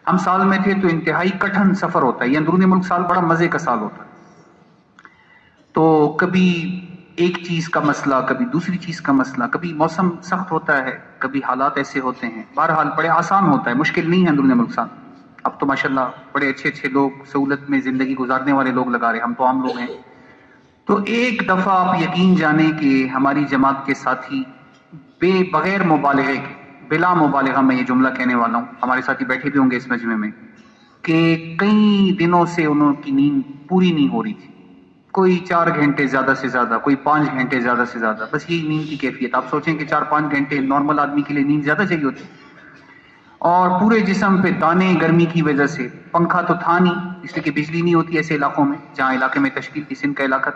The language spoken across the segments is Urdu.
ہم سال میں تھے تو انتہائی کٹھن سفر ہوتا ہے، یہ اندرون ملک سال بڑا مزے کا سال ہوتا ہے، تو کبھی ایک چیز کا مسئلہ، کبھی دوسری چیز کا مسئلہ، کبھی موسم سخت ہوتا ہے، کبھی حالات ایسے ہوتے ہیں، بہرحال بڑے آسان ہوتا ہے، مشکل نہیں ہے اندرون ملک سال. اب تو ماشاءاللہ بڑے اچھے اچھے لوگ سہولت میں زندگی گزارنے والے لوگ لگا رہے ہیں، ہم تو عام لوگ ہیں. تو ایک دفعہ آپ یقین جانیں کہ ہماری جماعت کے ساتھی بغیر مبالغے کے، بلا مبالغہ میں یہ جملہ کہنے والا ہوں، ہمارے ساتھی بیٹھے بھی ہوں گے اس مجمع میں، کہ کئی دنوں سے انہوں کی نیند پوری نہیں ہو رہی تھی. کوئی 4 گھنٹے زیادہ سے زیادہ، کوئی 5 گھنٹے زیادہ سے زیادہ، بس یہی نیند کی کیفیت. آپ سوچیں کہ 4-5 گھنٹے نارمل آدمی کے لیے نیند زیادہ چاہیے ہوتی، اور پورے جسم پہ دانے گرمی کی وجہ سے. پنکھا تو تھا نہیں اس لیے کہ بجلی نہیں ہوتی ایسے علاقوں میں جہاں علاقے میں تشکیل تھی، سندھ کا علاقہ.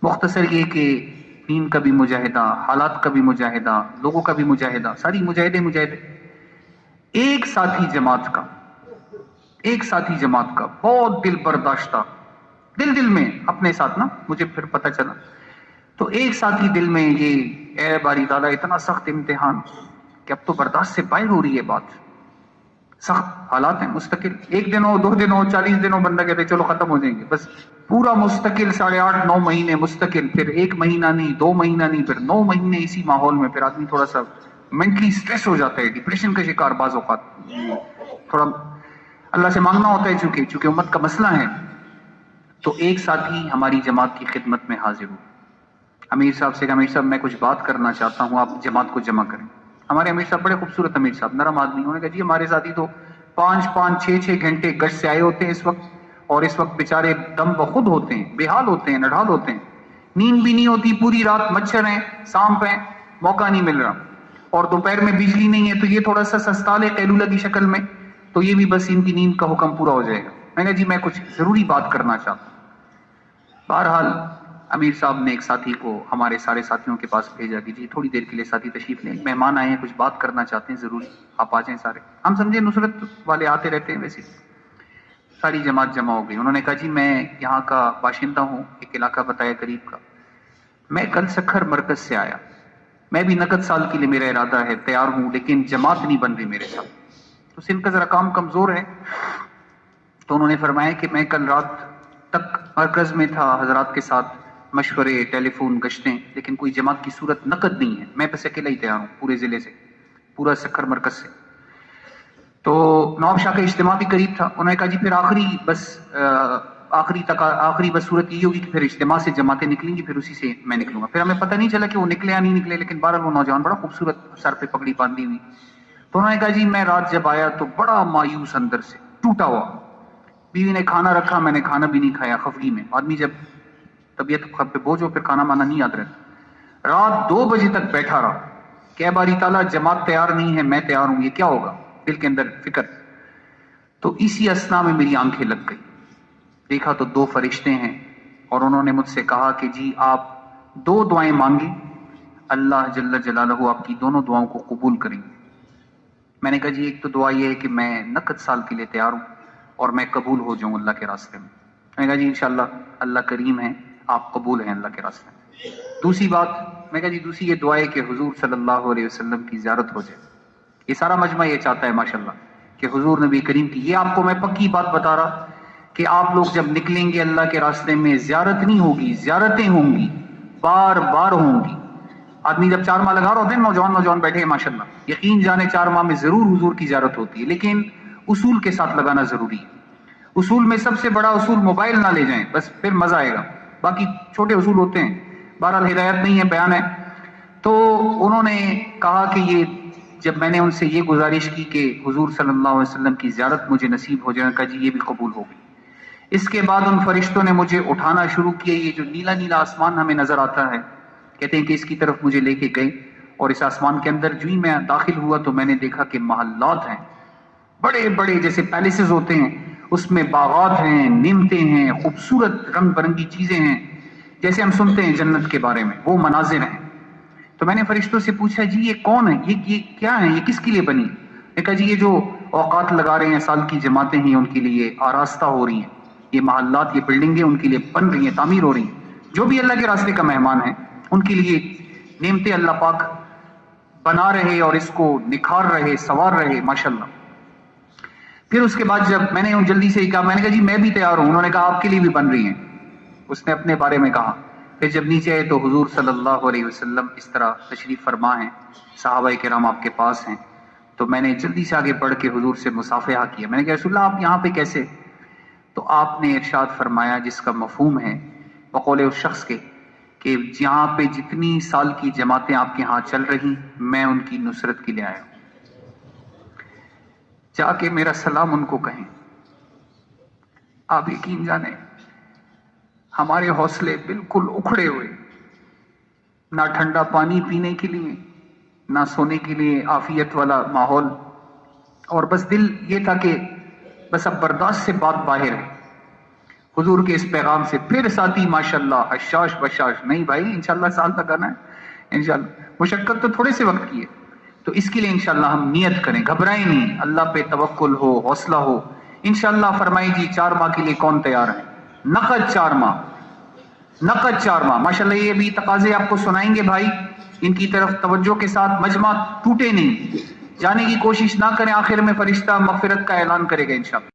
مختصر یہ کہ نیند کا بھی مجاہدہ، حالات کا بھی مجاہدہ، لوگوں کا بھی مجاہدہ، ساری مجاہدے. ایک ساتھی جماعت کا بہت دل برداشتہ، دل میں اپنے ساتھ نا، مجھے پھر پتہ چلا تو ایک ساتھی دل میں یہ، اے باری تعالیٰ اتنا سخت امتحان کہ اب تو برداشت سے باہر ہو رہی ہے بات. سخت حالات ہیں مستقل، 1 دن ہو 2 دن ہو 40 دن ہو، بندہ کہتے چلو ختم ہو جائیں گے، بس پورا مستقل 8.5-9 مہینے مستقل، پھر 1 مہینہ نہیں، 2 مہینہ نہیں، پھر 9 مہینے اسی ماحول میں. پھر آدمی تھوڑا سا مینٹلی سٹریس ہو جاتا ہے، ڈپریشن کا شکار بعض اوقات. تھوڑا اللہ سے مانگنا ہوتا ہے چونکہ امت کا مسئلہ ہے. تو ایک ساتھی ہماری جماعت کی خدمت میں حاضر ہو. امیر صاحب سے کہا، امیر صاحب میں کچھ بات کرنا چاہتا ہوں، آپ جماعت کو جمع کریں. ہمارے امیر صاحب بڑے خوبصورت امیر صاحب، نرم آدمی. انہوں نے کہا جی ہمارے ساتھی تو 5-5 6-6 گھنٹے گشت سے آئے ہوتے ہیں اس وقت، اور اس وقت بیچارے دم بخود ہوتے ہیں، بے حال ہوتے ہیں، نڈھال ہوتے ہیں. نیند بھی نہیں ہوتی، پوری رات مچھر ہیں، سانپ ہیں، موقع نہیں مل رہا، اور دوپہر میں بجلی نہیں ہے تو یہ تھوڑا سا سستا لے قیلولہ کی شکل میں، تو یہ بھی بس ان کی نیند کا حکم پورا ہو جائے گا. میں نے کہا جی میں کچھ ضروری بات کرنا چاہتا ہوں. بہرحال امیر صاحب نے ایک ساتھی کو ہمارے سارے ساتھیوں کے پاس بھیجا کہ جی تھوڑی دیر کے لیے ساتھی تشریف لیں، مہمان آئے ہیں، کچھ بات کرنا چاہتے ہیں ضروری، آپ آ جائیں سارے. ہم سمجھے نصرت والے آتے رہتے ہیں ویسے. ساری جماعت جمع ہو گئی. انہوں نے کہا جی میں یہاں کا باشندہ ہوں، ایک علاقہ بتایا قریب کا، میں کل سکھر مرکز سے آیا، میں بھی نقد سال کے لیے میرا ارادہ ہے، تیار ہوں، لیکن جماعت نہیں بن رہی میرے ساتھ. تو سندھ کا ذرا کام کمزور ہے. تو انہوں نے فرمایا کہ میں کل رات تک مرکز میں تھا، حضرات کے ساتھ مشورے، ٹیلی فون، گشتیں، لیکن کوئی جماعت کی صورت نقد نہیں ہے. میں بس اکیلا ہی تیار ہوں پورے ضلع سے، پورا سکھر مرکز سے. تو نواب شاہ کا اجتماع بھی قریب تھا. انہوں نے کہا جی پھر آخری بس صورت یہ ہوگی کہ پھر اجتماع سے جماعتیں نکلیں گی، پھر اسی سے میں نکلوں گا. پھر ہمیں پتہ نہیں چلا کہ وہ نکلے یا نہیں نکلے، لیکن بہرحال وہ نوجوان بڑا خوبصورت، سر پہ پگڑی باندھی ہوئی. تو انہوں نے کہا جی میں رات جب آیا تو بڑا مایوس اندر سے، ٹوٹا ہوا. بیوی نے کھانا رکھا، میں نے کھانا بھی نہیں کھایا، خفگی میں. آدمی جب طبیعت خود پہ بوجھ ہو پھر کھانا مانا نہیں یاد رہتا. رات 2 بجے تک بیٹھا رہا کہ باری تعالیٰ جماعت تیار نہیں ہے، میں تیار ہوں، یہ کیا ہوگا؟ دل کے اندر فکر. تو اسی اسنا میں میری آنکھیں لگ گئی، دیکھا تو 2 فرشتے ہیں، اور انہوں نے مجھ سے کہا کہ جی آپ 2 دعائیں مانگیں، اللہ جل جلالہ آپ کی دونوں دعاؤں کو قبول کریں گے. میں نے کہا جی ایک تو دعا یہ ہے کہ میں نقد سال کے لیے تیار ہوں اور میں قبول ہو جاؤں اللہ کے راستے میں. میں نے کہا جی انشاءاللہ اللہ کریم ہے، آپ قبول ہیں اللہ کے راستے میں. دوسری بات، میں کہا جی دوسری یہ دعا ہے کہ حضور صلی اللہ علیہ وسلم کی زیارت ہو جائے. یہ سارا مجمع یہ چاہتا ہے ماشاءاللہ کہ حضور نبی کریم کی، یہ آپ کو میں پکی بات بتا رہا کہ آپ لوگ جب نکلیں گے اللہ کے راستے میں، زیارت نہیں ہوگی، زیارتیں ہوں گی، بار بار ہوں گی. آدمی جب 4 ماہ لگا رہا ہوتے ہیں، نوجوان بیٹھے ہیں ماشاءاللہ، یقین جانے 4 ماہ میں ضرور حضور کی زیارت ہوتی ہے، لیکن اصول کے ساتھ لگانا ضروری ہے. اصول میں سب سے بڑا اصول موبائل نہ لے جائیں، بس پھر مزہ آئے گا. باقی چھوٹے اصول ہوتے ہیں، بہرحال ہدایت نہیں ہے، بیان ہے. تو انہوں نے کہا کہ یہ جب میں نے ان سے یہ گزارش کی کہ حضور صلی اللہ علیہ وسلم کی زیارت مجھے نصیب ہو جائے، کہا جی یہ بھی قبول ہو گئی. اس کے بعد ان فرشتوں نے مجھے اٹھانا شروع کیا. یہ جو نیلا نیلا آسمان ہمیں نظر آتا ہے، کہتے ہیں کہ اس کی طرف مجھے لے کے گئے، اور اس آسمان کے اندر جو ہی میں داخل ہوا تو میں نے دیکھا کہ محلات ہیں، بڑے بڑے جیسے پیلیسز ہوتے ہیں، اس میں باغات ہیں، نعمتیں ہیں، خوبصورت رنگ برنگی چیزیں ہیں، جیسے ہم سنتے ہیں جنت کے بارے میں، وہ مناظر ہیں. تو میں نے فرشتوں سے پوچھا جی یہ کون ہے، یہ کیا ہے، یہ کس کے لیے بنی؟ نے کہا جی یہ جو اوقات لگا رہے ہیں، سال کی جماعتیں ہیں، ان کے لیے آراستہ ہو رہی ہیں، یہ محلات، یہ بلڈنگیں ان کے لیے بن رہی ہیں، تعمیر ہو رہی ہیں. جو بھی اللہ کے راستے کا مہمان ہے ان کے لیے نعمتیں اللہ پاک بنا رہے اور اس کو نکھار رہے، سوار رہے ماشاءاللہ. پھر اس کے بعد جب میں نے جلدی سے ہی کہا، میں نے کہا جی میں بھی تیار ہوں. انہوں نے کہا آپ کے لیے بھی بن رہی ہیں. اس نے اپنے بارے میں کہا. پھر جب نیچے آئے تو حضور صلی اللہ علیہ وسلم اس طرح تشریف فرما ہیں، صحابہ کرام آپ کے پاس ہیں. تو میں نے جلدی سے آگے بڑھ کے حضور سے مصافحہ کیا. میں نے کہا رسول اللہ آپ یہاں پہ کیسے؟ تو آپ نے ارشاد فرمایا جس کا مفہوم ہے بقول اس شخص کے کہ جہاں پہ جتنی سال کی جماعتیں آپ کے ہاں چل رہی میں ان کی نصرت کے لیے آیا ہوں. جا کے میرا سلام ان کو کہیں. آپ یقین جانیں ہمارے حوصلے بالکل اکھڑے ہوئے، نہ ٹھنڈا پانی پینے کے لیے، نہ سونے کے لیے عافیت والا ماحول، اور بس دل یہ تھا کہ بس اب برداشت سے بات باہر ہے حضور کے اس پیغام سے. پھر ساتھی ماشاءاللہ حشاش بشاش، نہیں بھائی انشاءاللہ سال تک آنا ہے انشاءاللہ. مشقت تو تھوڑے سے وقت کی ہے، تو اس کے لیے انشاءاللہ ہم نیت کریں، گھبرائیں نہیں، اللہ پہ توکل ہو، حوصلہ ہو. انشاءاللہ فرمائیں جی 4 ماہ کے لیے کون تیار ہے؟ نقد 4 ماہ، نقد 4 ماہ. ماشاءاللہ یہ بھی تقاضے آپ کو سنائیں گے بھائی، ان کی طرف توجہ کے ساتھ. مجمع ٹوٹے نہیں، جانے کی کوشش نہ کریں، آخر میں فرشتہ مغفرت کا اعلان کرے گا انشاءاللہ.